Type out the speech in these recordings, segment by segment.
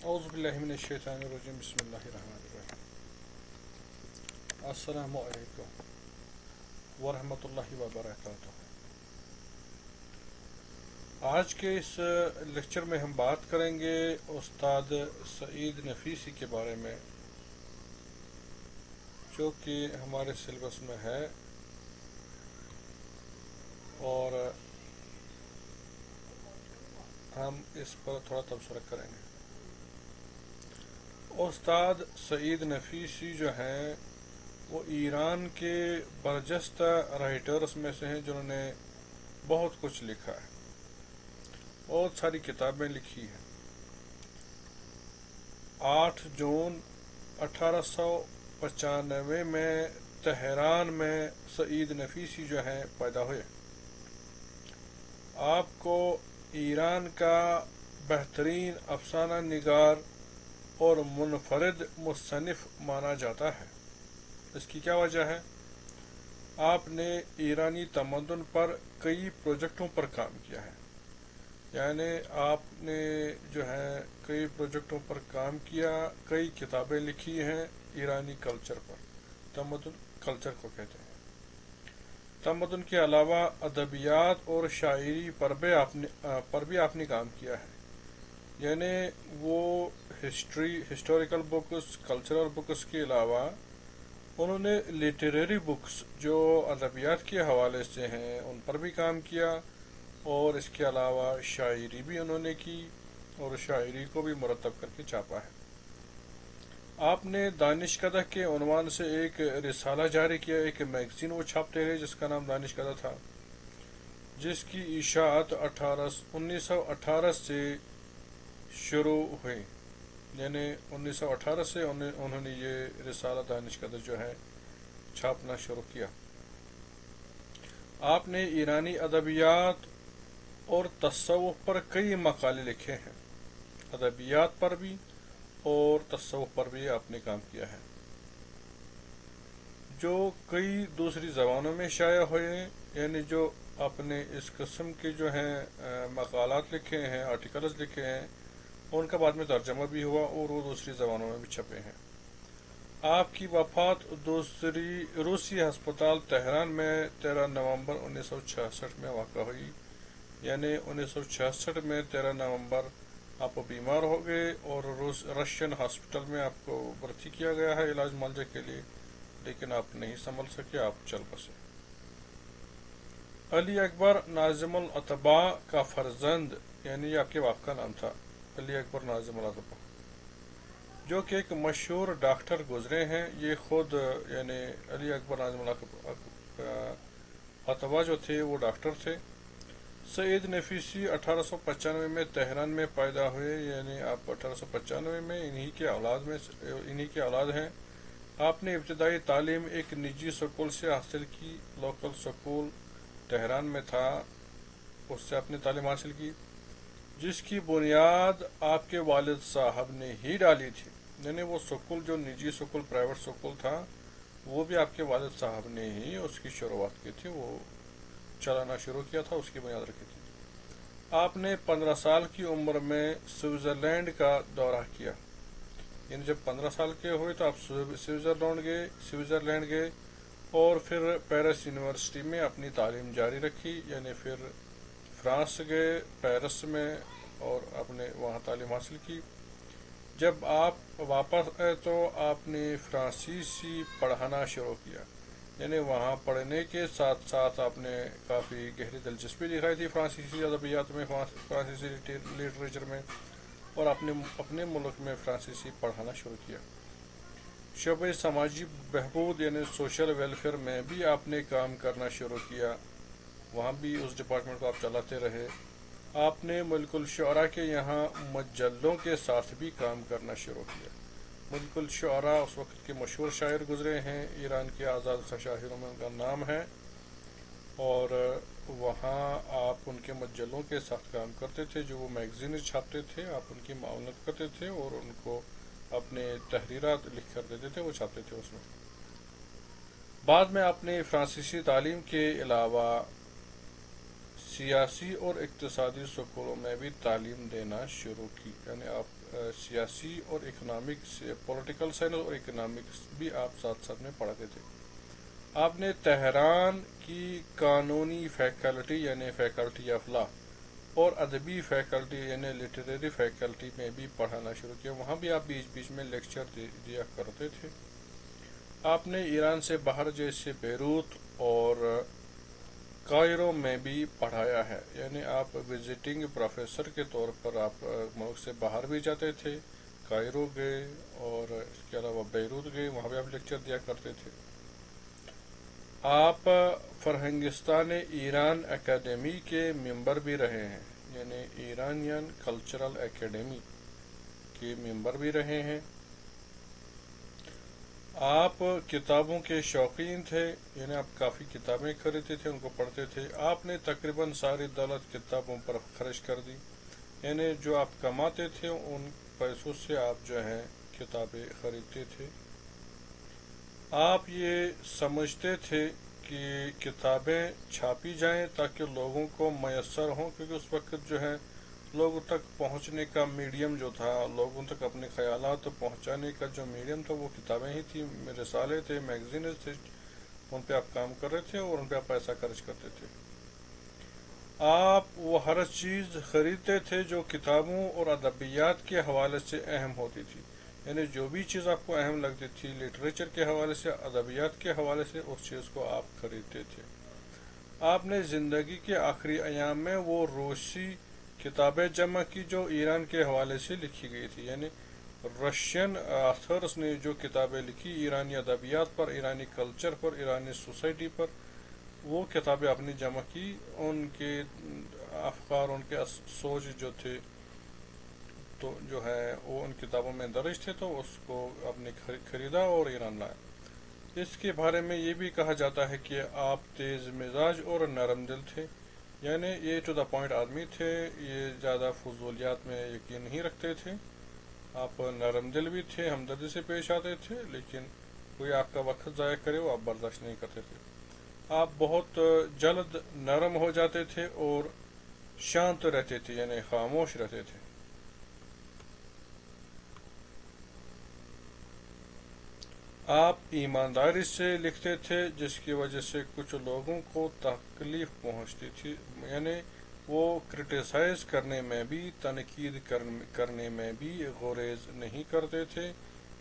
اعوذ باللہ من الشیطان الرجیم بسم اللہ الرحمن الرحیم السلام علیکم ورحمۃ اللہ وبرکاتہ۔ آج کے اس لیکچر میں ہم بات کریں گے استاد سعید نفیسی کے بارے میں، جو کہ ہمارے سلیبس میں ہے اور ہم اس پر تھوڑا تبصرہ کریں گے۔ استاد سعید نفیسی جو ہیں وہ ایران کے برجستہ رائٹرز میں سے ہیں جنہوں نے بہت کچھ لکھا ہے، بہت ساری کتابیں لکھی ہیں۔ 8 جون 1895 میں تہران میں سعید نفیسی جو ہیں پیدا ہوئے۔ آپ کو ایران کا بہترین افسانہ نگار اور منفرد مصنف مانا جاتا ہے۔ اس کی کیا وجہ ہے؟ آپ نے ایرانی تمدن پر کئی پروجیکٹوں پر کام کیا ہے، یعنی آپ نے جو ہے کئی پروجیکٹوں پر کام کیا، کئی کتابیں لکھی ہیں ایرانی کلچر پر۔ تمدن کلچر کو کہتے ہیں۔ تمدن کے علاوہ ادبیات اور شاعری پر بھی آپ نے کام کیا ہے، یعنی وہ ہسٹوریکل بکس، کلچرل بکس کے علاوہ انہوں نے لٹریری بکس جو ادبیات کے حوالے سے ہیں ان پر بھی کام کیا، اور اس کے علاوہ شاعری بھی انہوں نے کی اور شاعری کو بھی مرتب کر کے چھاپا ہے۔ آپ نے دانش کدہ کے عنوان سے ایک رسالہ جاری کیا، ایک میگزین وہ چھاپتے رہے جس کا نام دانش کدہ تھا، جس کی اشاعت 1918 سے شروع ہوئی، یعنی 1918 سے انہوں نے یہ رسالہ دانش کدہ جو ہے چھاپنا شروع کیا۔ آپ نے ایرانی ادبیات اور تصوف پر کئی مقالے لکھے ہیں، ادبیات پر بھی اور تصوف پر بھی آپ نے کام کیا ہے، جو کئی دوسری زبانوں میں شائع ہوئے ہیں، یعنی جو آپ نے اس قسم کے جو ہیں مقالات لکھے ہیں، آرٹیکلز لکھے ہیں، ان کا بعد میں ترجمہ بھی ہوا اور وہ دوسری زبانوں میں بھی چھپے ہیں۔ آپ کی وفات روسی ہسپتال تہران میں 13 نومبر 1966 میں واقع ہوئی، یعنی 1966 میں 13 نومبر آپ بیمار ہو گئے اور رشین ہاسپٹل میں آپ کو بھرتی کیا گیا ہے علاج معالجے کے لیے، لیکن آپ نہیں سنبھل سکے، آپ چل بسے۔ علی اکبر ناظم الاطباء کا فرزند، یعنی یہ آپ کے باپ کا نام تھا، علی اکبر ناظم الاطباء، جو کہ ایک مشہور ڈاکٹر گزرے ہیں۔ یہ خود یعنی علی اکبر ناظم الاطباء جو تھے وہ ڈاکٹر تھے۔ سعید نفیسی 1895 میں تہران میں پیدا ہوئے، یعنی آپ 1895 میں انہی کے اولاد ہیں۔ آپ نے ابتدائی تعلیم ایک نجی سکول سے حاصل کی، لوکل سکول تہران میں تھا، اس سے آپ نے تعلیم حاصل کی، جس کی بنیاد آپ کے والد صاحب نے ہی ڈالی تھی، یعنی وہ سکول جو نجی سکول، پرائیویٹ سکول تھا، وہ بھی آپ کے والد صاحب نے ہی اس کی شروعات کی تھی، وہ چلانا شروع کیا تھا، اس کی بنیاد رکھی تھی۔ آپ نے 15 سال کی عمر میں سوئٹزرلینڈ کا دورہ کیا، یعنی جب 15 سال کے ہوئے تو آپ سوئٹزرلینڈ گئے اور پھر پیرس یونیورسٹی میں اپنی تعلیم جاری رکھی، یعنی پھر فرانس گئے پیرس میں اور آپ نے وہاں تعلیم حاصل کی۔ جب آپ واپس آئے تو آپ نے فرانسیسی پڑھانا شروع کیا، یعنی وہاں پڑھنے کے ساتھ ساتھ آپ نے کافی گہری دلچسپی دکھائی تھی فرانسیسی ادبیات میں، فرانسیسی لٹریچر میں، اور آپ نے اپنے ملک میں فرانسیسی پڑھانا شروع کیا۔ شعبہ سماجی بہبود یعنی سوشل ویلفیئر میں بھی آپ نے کام کرنا شروع کیا، وہاں بھی اس ڈپارٹمنٹ کو آپ چلاتے رہے۔ آپ نے ملک الشعراء کے یہاں مجلوں کے ساتھ بھی کام کرنا شروع کیا۔ ملک الشعراء اس وقت کے مشہور شاعر گزرے ہیں، ایران کے آزاد شاعروں میں ان کا نام ہے، اور وہاں آپ ان کے مجلوں کے ساتھ کام کرتے تھے، جو وہ میگزین چھاپتے تھے، آپ ان کی معاونت کرتے تھے اور ان کو اپنے تحریرات لکھ کر دیتے تھے، وہ چھاپتے تھے اس میں۔ بعد میں آپ نے فرانسیسی تعلیم کے علاوہ سیاسی اور اقتصادی اسکولوں میں بھی تعلیم دینا شروع کی، یعنی آپ سیاسی اور اکنامکس، پولیٹیکل سائنس اور اکنامکس بھی آپ ساتھ ساتھ میں پڑھاتے تھے۔ آپ نے تہران کی قانونی فیکلٹی یعنی فیکلٹی آف لا اور ادبی فیکلٹی یعنی لٹریری فیکلٹی میں بھی پڑھانا شروع کیا، وہاں بھی آپ بیچ بیچ میں لیکچر دیا کرتے تھے۔ آپ نے ایران سے باہر جیسے بیروت اور قاہرہ میں بھی پڑھایا ہے، یعنی آپ وزٹنگ پروفیسر کے طور پر آپ ملک سے باہر بھی جاتے تھے، قاہرہ گئے اور اس کے علاوہ بیروت گئے، وہاں بھی آپ لیکچر دیا کرتے تھے۔ آپ فرہنگستان ایران اکیڈمی کے ممبر بھی رہے ہیں، یعنی ایرانین کلچرل اکیڈمی کے ممبر بھی رہے ہیں۔ آپ کتابوں کے شوقین تھے، یعنی آپ کافی کتابیں خریدتے تھے، ان کو پڑھتے تھے۔ آپ نے تقریباً ساری دولت کتابوں پر خرچ کر دی، یعنی جو آپ کماتے تھے ان پیسوں سے آپ جو ہے کتابیں خریدتے تھے۔ آپ یہ سمجھتے تھے کہ کتابیں چھاپی جائیں تاکہ لوگوں کو میسر ہوں، کیونکہ اس وقت جو ہے لوگوں تک پہنچنے کا میڈیم جو تھا، لوگوں تک اپنے خیالات پہنچانے کا جو میڈیم تھا وہ کتابیں ہی تھیں، رسالے تھے، میگزینز تھے، ان پہ آپ کام کر رہے تھے اور ان پہ آپ پیسہ خرچ کرتے تھے۔ آپ وہ ہر چیز خریدتے تھے جو کتابوں اور ادبیات کے حوالے سے اہم ہوتی تھی، یعنی جو بھی چیز آپ کو اہم لگتی تھی لٹریچر کے حوالے سے، ادبیات کے حوالے سے، اس چیز کو آپ خریدتے تھے۔ آپ نے زندگی کے آخری ایام میں وہ روسی کتابیں جمع کی جو ایران کے حوالے سے لکھی گئی تھی، یعنی رشین آتھرز نے جو کتابیں لکھی ایرانی ادبیات پر، ایرانی کلچر پر، ایرانی سوسائٹی پر، وہ کتابیں آپ نے جمع کی، ان کے افکار، ان کے سوچ جو تھے تو جو ہے وہ ان کتابوں میں درج تھے، تو اس کو آپ نے خریدا اور ایران لایا۔ اس کے بارے میں یہ بھی کہا جاتا ہے کہ آپ تیز مزاج اور نرم دل تھے، یعنی یہ ٹو دا پوائنٹ آدمی تھے، یہ زیادہ فضولیات میں یقین نہیں رکھتے تھے۔ آپ نرم دل بھی تھے، ہمدردی سے پیش آتے تھے، لیکن کوئی آپ کا وقت ضائع کرے وہ آپ برداشت نہیں کرتے تھے۔ آپ بہت جلد نرم ہو جاتے تھے اور شانت رہتے تھے، یعنی خاموش رہتے تھے۔ آپ ایمانداری سے لکھتے تھے، جس کی وجہ سے کچھ لوگوں کو تکلیف پہنچتی تھی، یعنی وہ کرٹیسائز کرنے میں بھی، تنقید کرنے میں بھی گریز نہیں کرتے تھے،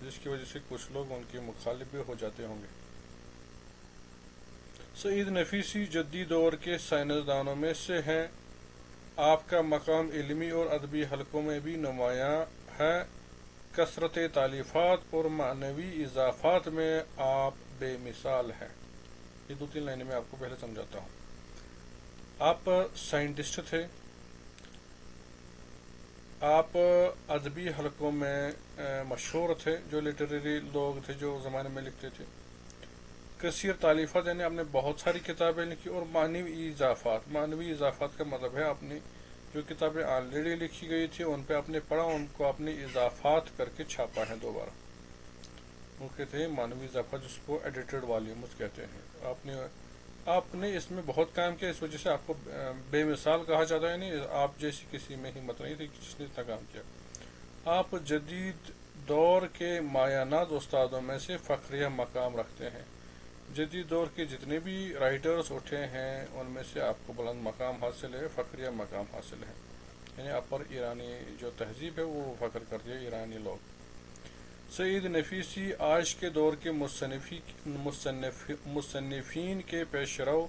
جس کی وجہ سے کچھ لوگ ان کے مخالف بھی ہو جاتے ہوں گے۔ سعید نفیسی جدید دور کے سائنسدانوں میں سے ہیں۔ آپ کا مقام علمی اور ادبی حلقوں میں بھی نمایاں ہے۔ کثرت تالیفات اور معنوی اضافات میں آپ بے مثال ہیں۔ یہ 2-3 لائنیں میں آپ کو پہلے سمجھاتا ہوں۔ آپ سائنٹسٹ تھے، آپ ادبی حلقوں میں مشہور تھے، جو لٹریری لوگ تھے جو زمانے میں لکھتے تھے۔ کثیر تالیفات یعنی آپ نے بہت ساری کتابیں لکھی، اور معنوی اضافات کا مطلب ہے آپ نے جو کتابیں آلریڈی لکھی گئی تھی ان پہ آپ نے پڑھا، ان کو آپ نے اضافات کر کے چھاپا ہے دوبارہ، وہ کہتے ہیں معنوی اضافات، جس کو ایڈیٹڈ والیومز کہتے ہیں۔ آپ نے اس میں بہت کام کیا، اس وجہ سے آپ کو بے مثال کہا جاتا ہے، یعنی آپ جیسی کسی میں ہمت نہیں تھی جس نے اتنا کام کیا۔ آپ جدید دور کے مایانات استادوں میں سے فخریہ مقام رکھتے ہیں۔ جدید دور کے جتنے بھی رائٹرز اٹھے ہیں ان میں سے آپ کو بلند مقام حاصل ہے، فخریہ مقام حاصل ہے، یعنی آپ پر ایرانی جو تہذیب ہے وہ فخر کرتی ہے، ایرانی لوگ۔ سعید نفیسی آج کے دور کے مصنفین کے پیش رو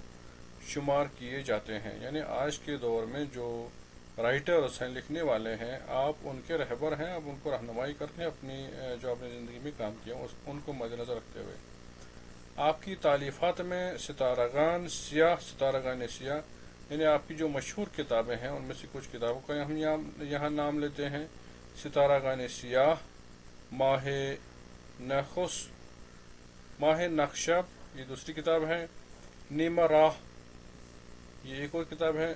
شمار کیے جاتے ہیں، یعنی آج کے دور میں جو رائٹرز ہیں، لکھنے والے ہیں، آپ ان کے رہبر ہیں، آپ ان کو رہنمائی کرتے ہیں اپنی جو اپنی زندگی میں کام کیا ان کو مد نظر رکھتے ہوئے۔ آپ کی تالیفات میں ستارگان سیاہ یعنی آپ کی جو مشہور کتابیں ہیں ان میں سے کچھ کتابوں کا ہم یہاں نام لیتے ہیں: ستارگان سیاہ، ماہ نخشب، یہ دوسری کتاب ہے۔ نیمہ راہ، یہ ایک اور کتاب ہے۔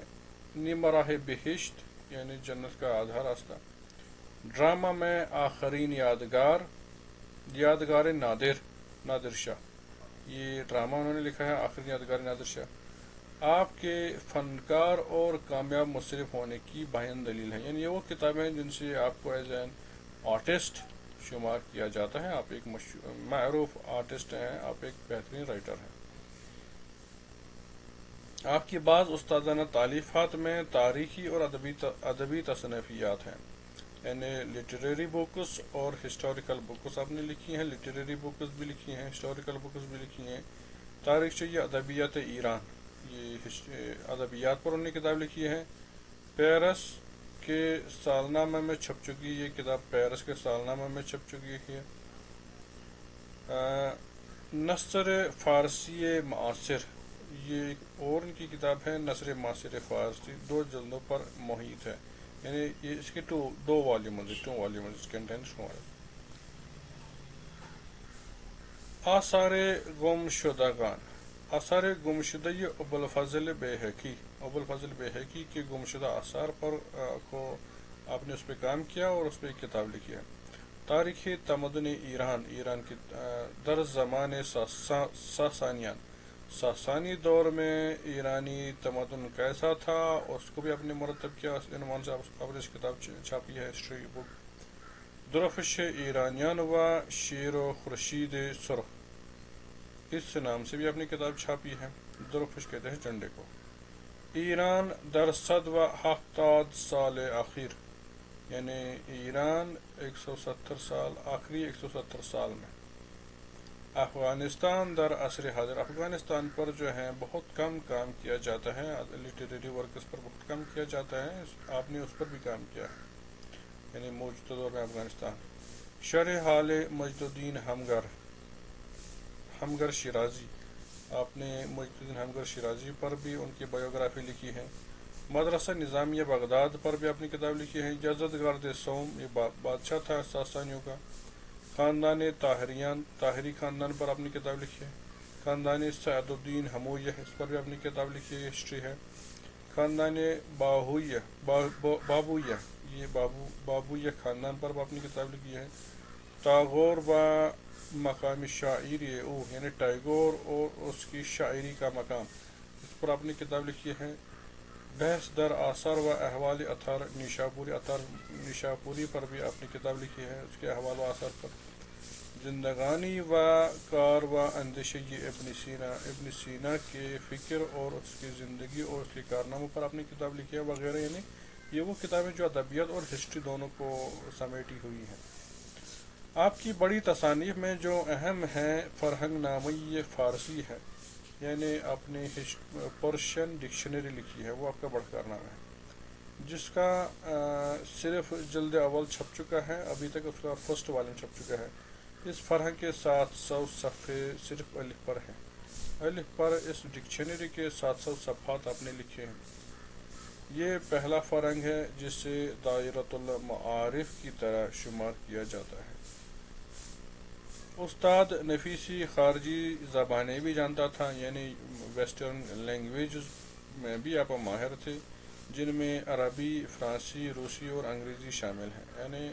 نیمہ راہ بہشت یعنی جنت کا آدھا راستہ۔ ڈرامہ میں آخرین یادگار نادر شاہ، یہ ڈرامہ انہوں نے لکھا ہے، آخرین یادگار نادر شاہ۔ آپ کے فنکار اور کامیاب مصرف ہونے کی بہین دلیل ہے. یعنی یہ وہ کتابیں ہیں جن سے آپ کو ایز این آرٹسٹ شمار کیا جاتا ہے. آپ ایک معروف آرٹسٹ ہیں, آپ ایک بہترین رائٹر ہیں. آپ کی بعض استادانہ تالیفات میں تاریخی اور ادبی تصنیفیات ہیں. یعنی لٹریری بکس اور ہسٹوریکل بکس آپ نے لکھی ہیں. لٹریری بکس بھی لکھی ہیں, ہسٹوریکل بکس بھی لکھی ہیں. تاریخ یہ ادبیات ایران, یہ ادبیات پر انہوں نے کتاب لکھی ہے. پیرس کے سالنامہ میں چھپ چکی یہ کتاب, پیرس کے سالنامہ میں چھپ چکی ہے. نثر فارسی معاصر, یہ ایک اور ان کی کتاب ہے. نثر معاصر فارسی 2 جلدوں پر محیط ہے. یعنی یہ اس کے 2 والیومز کنٹینٹس ہوا ہے. آثار گم شدگان, آثار گمشدہ ابوالفضل بیہقی کے گمشدہ آثار پر کو آپ نے اس پہ کام کیا اور اس پہ ایک کتاب لکھی ہے. تاریخ تمدن ایران, ایران کی در زمان ساسانی دور میں ایرانی تمدن کیسا تھا, اس کو بھی آپ نے مرتب کیا. اس عنوان سے آپ نے اس کتاب چھاپی ہے, ہسٹری بک. درفش ایرانیان و شیر و خورشید سرخ, اس نام سے بھی آپ نے کتاب چھاپی ہے. درفش کہتے ہیں جھنڈے کو. ایران در 170 سال آخر, یعنی ایران 170 سال, آخری 170 سال میں. افغانستان در عصر حاضر, افغانستان پر جو ہے بہت کم کام کیا جاتا ہے, لٹریری ورکس پر بہت کم کیا جاتا ہے. آپ نے اس پر بھی کام کیا ہے, یعنی موجودہ دور میں افغانستان. شرح حال مجد الدین ہمگر شیرازی, آپ نے مجد الدین ہمگر شیرازی پر بھی ان کی بایوگرافی لکھی ہے. مدرسہ نظامیہ بغداد پر بھی اپنی کتاب لکھی ہے. یزدگرد سوم, یہ بادشاہ تھا ساسانیوں کا. خاندان طاہری خاندان پر اپنی کتاب لکھی ہے. خاندان سعد الدین ہمویہ, اس پر بھی اپنی کتاب لکھی ہے, ہسٹری ہے. خاندان بابویہ, یہ بابویہ خاندان پر اپنی کتاب لکھی ہے. ٹاگور و مقام شاعری یعنی ٹیگور اور اس کی شاعری کا مقام, اس پر اپنی کتاب لکھی ہے. بحث در آثار و احوال اطہار نیشاپوری پر بھی اپنی کتاب لکھی ہے, اس کے احوال و آثار پر. زندگانی و کار و اندیشہ ابن سینا کے فکر اور اس کی زندگی اور اس کے کارناموں پر اپنی کتاب لکھی ہے وغیرہ. یعنی یہ وہ کتابیں جو ادبیات اور ہسٹری دونوں کو سمیٹی ہوئی ہیں. آپ کی بڑی تصانیف میں جو اہم ہیں فرہنگ نامہ فارسی ہے, یعنی آپ نے پرشین ڈکشنری لکھی ہے, وہ آپ کا بڑا کارنامہ ہے, جس کا صرف جلد اول چھپ چکا ہے. ابھی تک اس کا فرسٹ والن چھپ چکا ہے. اس فرہنگ کے 700 صفحے صرف الف پر ہیں. الف پر اس ڈکشنری کے 700 صفحات آپ نے لکھے ہیں. یہ پہلا فرہنگ ہے جسے دائرۃ المعارف کی طرح شمار کیا جاتا ہے. استاد نفیسی خارجی زبانیں بھی جانتا تھا, یعنی ویسٹرن لینگویجز میں بھی آپ ماہر تھے, جن میں عربی, فرانسی, روسی اور انگریزی شامل ہیں. یعنی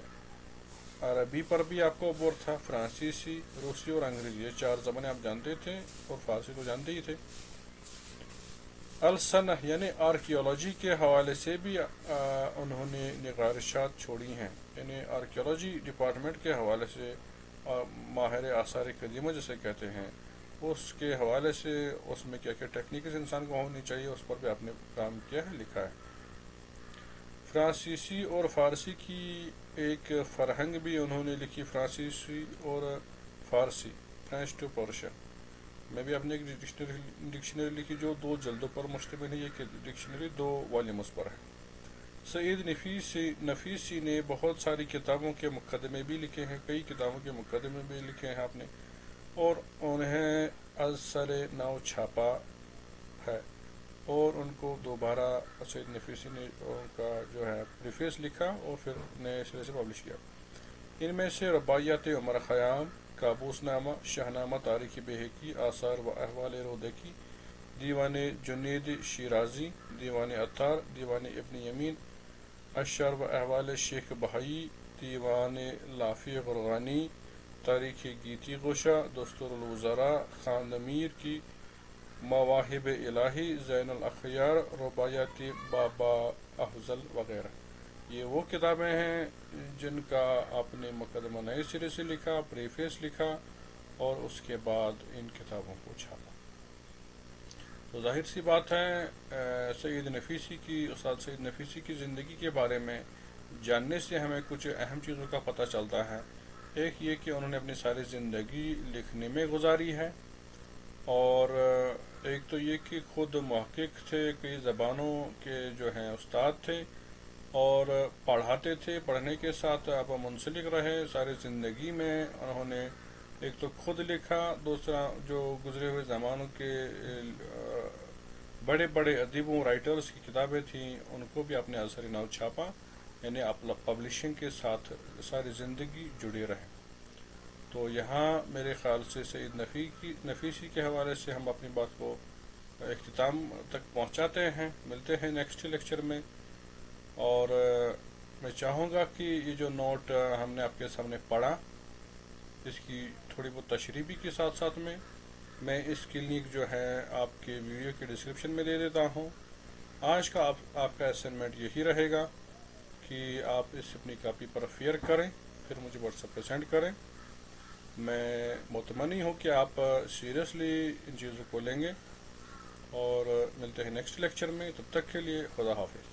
عربی پر بھی آپ کو عبور تھا, فرانسیسی, روسی اور انگریزی, یہ 4 زبانیں آپ جانتے تھے, اور فارسی تو جانتے ہی تھے. السنہ یعنی آرکیولوجی کے حوالے سے بھی انہوں نے نگارشات چھوڑی ہیں. یعنی آرکیولوجی ڈپارٹمنٹ کے حوالے سے ماہر آثار قدیمہ جسے کہتے ہیں, اس کے حوالے سے اس میں کیا کیا ٹیکنیکس انسان کو ہونی چاہیے, اس پر بھی آپ نے کام کیا ہے, لکھا ہے. فرانسیسی اور فارسی کی ایک فرہنگ بھی انہوں نے لکھی, فرانسیسی اور فارسی, فرینچ ٹو پرشین میں بھی اپنے ایک ڈکشنری لکھی جو 2 جلدوں پر مشتمل ہے. یہ ڈکشنری 2 والیومز پر ہے. سعید نفیسی نے بہت ساری کتابوں کے مقدمے بھی لکھے ہیں, کئی کتابوں کے مقدمے بھی لکھے ہیں آپ نے, اور انہیں از سر نو چھاپا ہے, اور ان کو دوبارہ سعید نفیسی نے ان کا جو ہے پریفیس لکھا اور پھر نئے سرے سے پبلش کیا. ان میں سے رباعیات عمر خیام, کابوس نامہ, شاہنامہ تاریخ بیہقی, آثار و احوال رودکی, دیوان جنید شیرازی, دیوان عطار, دیوان ابن یمین, اشعار و احوال شیخ بہائی, دیوان لافی غرغانی, تاریخ گیتی گوشہ, دستور الوزراء, خان میر کی مواہب الہی، زین الاخیار، رباعیاتی بابا افضل وغیرہ۔ یہ وہ کتابیں ہیں جن کا آپ نے مقدمہ نئے سرے سے لکھا، پریفیس لکھا اور اس کے بعد ان کتابوں کو چھاپا۔ تو ظاہر سی بات ہے سید نفیسی کی، استاد سید نفیسی کی زندگی کے بارے میں جاننے سے ہمیں کچھ اہم چیزوں کا پتہ چلتا ہے۔ ایک یہ کہ انہوں نے اپنی ساری زندگی لکھنے میں گزاری ہے، اور ایک تو یہ کہ خود محقق تھے، کئی زبانوں کے جو ہیں استاد تھے، اور پڑھاتے تھے، پڑھنے کے ساتھ آپ منسلک رہے ساری زندگی میں۔ انہوں نے ایک تو خود لکھا، دوسرا جو گزرے ہوئے زمانوں کے بڑے بڑے ادیبوں، رائٹرز کی کتابیں تھیں، ان کو بھی اپنے اثر نو چھاپا، یعنی آپ پبلشنگ کے ساتھ ساری زندگی جڑے رہے۔ تو یہاں میرے خیال سے سید نفیسی کے حوالے سے ہم اپنی بات کو اختتام تک پہنچاتے ہیں۔ ملتے ہیں نیکسٹ لیکچر میں، اور میں چاہوں گا کہ یہ جو نوٹ ہم نے آپ کے سامنے پڑھا، اس کی تھوڑی بہت تشریح بھی کے ساتھ ساتھ میں اس کی لنک جو ہے آپ کے ویڈیو کے ڈسکرپشن میں دے دیتا ہوں۔ آج کا آپ کا اسائنمنٹ یہی رہے گا کہ آپ اس اپنی کاپی پر فیئر کریں، پھر مجھے واٹس ایپ پہ سینڈ کریں۔ میں مطمئن ہوں کہ آپ سیریسلی ان چیزوں کو لیں گے، اور ملتے ہیں نیکسٹ لیکچر میں۔ تب تک کے لیے خدا حافظ۔